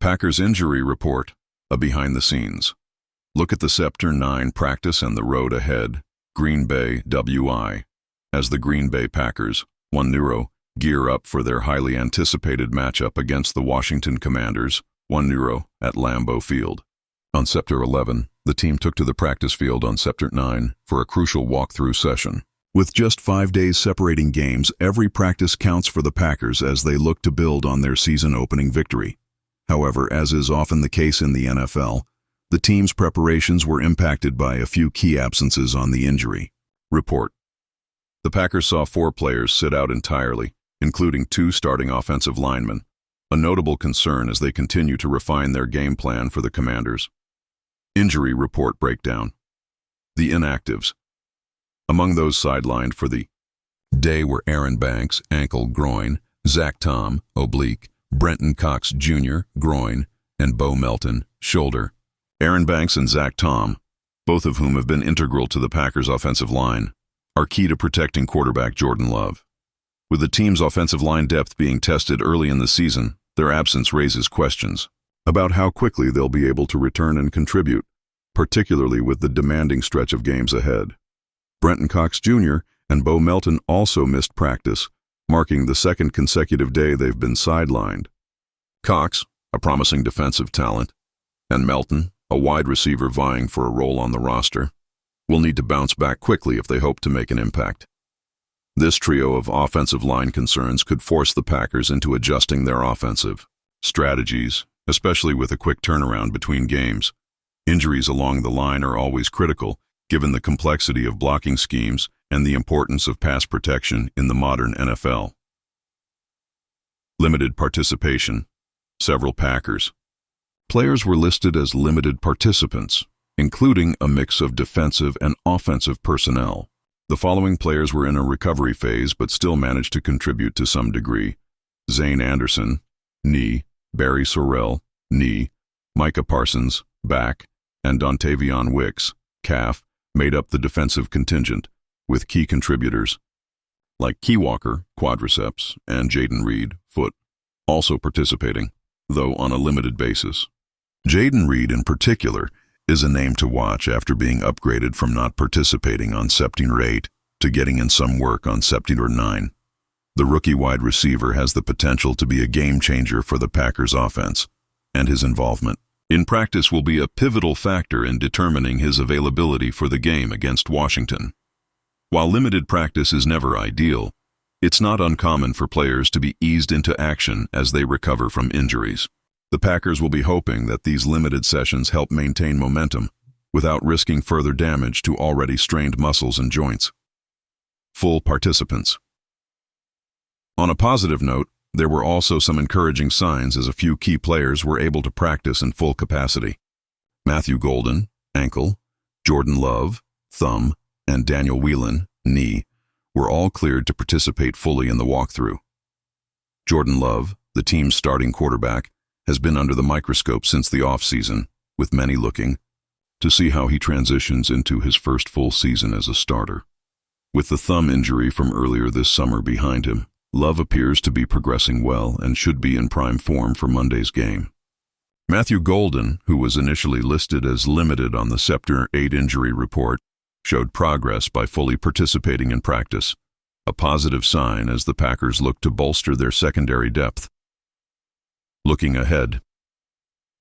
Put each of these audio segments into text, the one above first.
Packers injury report, a behind the scenes. Look at the September 9 practice and the road ahead. Green Bay WI. As the Green Bay Packers, 1-0, gear up for their highly anticipated matchup against the Washington Commanders, 1-0, at Lambeau Field. On September 11, the team took to the practice field on September 9 for a crucial walkthrough session. With just 5 days separating games, every practice counts for the Packers as they look to build on their season-opening victory. However, as is often the case in the NFL, the team's preparations were impacted by a few key absences on the injury report. The Packers saw 4 players sit out entirely, including 2 starting offensive linemen, a notable concern as they continue to refine their game plan for the Commanders. Injury report breakdown. The inactives. Among those sidelined for the day were Aaron Banks, ankle, groin, Zach Tom, oblique, Brenton Cox Jr., groin, and Bo Melton, shoulder. Aaron Banks and Zach Tom, both of whom have been integral to the Packers' offensive line, are key to protecting quarterback Jordan Love. With the team's offensive line depth being tested early in the season, their absence raises questions about how quickly they'll be able to return and contribute, particularly with the demanding stretch of games ahead. Brenton Cox Jr. and Bo Melton also missed practice, marking the second consecutive day they've been sidelined. Cox, a promising defensive talent, and Melton, a wide receiver vying for a role on the roster, will need to bounce back quickly if they hope to make an impact. This trio of offensive line concerns could force the Packers into adjusting their offensive strategies, especially with a quick turnaround between games. Injuries along the line are always critical, given the complexity of blocking schemes and the importance of pass protection in the modern NFL. Limited participation. Several Packers players were listed as limited participants, including a mix of defensive and offensive personnel. The following players were in a recovery phase but still managed to contribute to some degree: Zane Anderson, knee; Barry Sorrell, knee; Micah Parsons, back; and Dontavion Wicks, calf, made up the defensive contingent, with key contributors like Key Walker, quadriceps, and Jaden Reed, foot, also participating, though on a limited basis. Jaden Reed in particular is a name to watch after being upgraded from not participating on September 8 to getting in some work on September 9. The rookie wide receiver has the potential to be a game changer for the Packers offense, and his involvement in practice will be a pivotal factor in determining his availability for the game against Washington. While limited practice is never ideal, it's not uncommon for players to be eased into action as they recover from injuries. The Packers will be hoping that these limited sessions help maintain momentum without risking further damage to already strained muscles and joints. Full participants. On a positive note, there were also some encouraging signs as a few key players were able to practice in full capacity. Matthew Golden, ankle; Jordan Love, thumb; and Daniel Whelan, knee, were all cleared to participate fully in the walkthrough. Jordan Love, the team's starting quarterback, has been under the microscope since the off-season, with many looking to see how he transitions into his first full season as a starter. With the thumb injury from earlier this summer behind him, Love appears to be progressing well and should be in prime form for Monday's game. Matthew Golden, who was initially listed as limited on the September 8 injury report, showed progress by fully participating in practice, a positive sign as the Packers look to bolster their secondary depth. Looking ahead,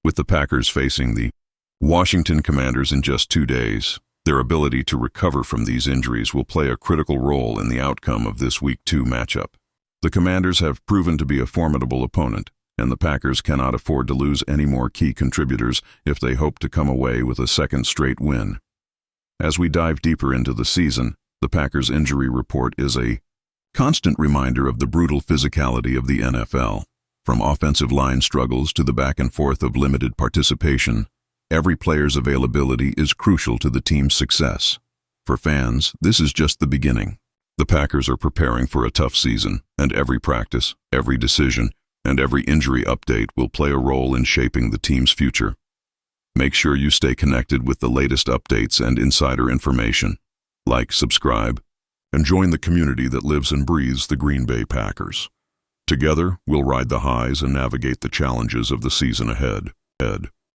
with the Packers facing the Washington Commanders in just 2 days, their ability to recover from these injuries will play a critical role in the outcome of this Week 2 matchup. The Commanders have proven to be a formidable opponent, and the Packers cannot afford to lose any more key contributors if they hope to come away with a second straight win. As we dive deeper into the season, the Packers' injury report is a constant reminder of the brutal physicality of the NFL. From offensive line struggles to the back and forth of limited participation, every player's availability is crucial to the team's success. For fans, this is just the beginning. The Packers are preparing for a tough season, and every practice, every decision, and every injury update will play a role in shaping the team's future. Make sure you stay connected with the latest updates and insider information. Like, subscribe, and join the community that lives and breathes the Green Bay Packers. Together, we'll ride the highs and navigate the challenges of the season ahead.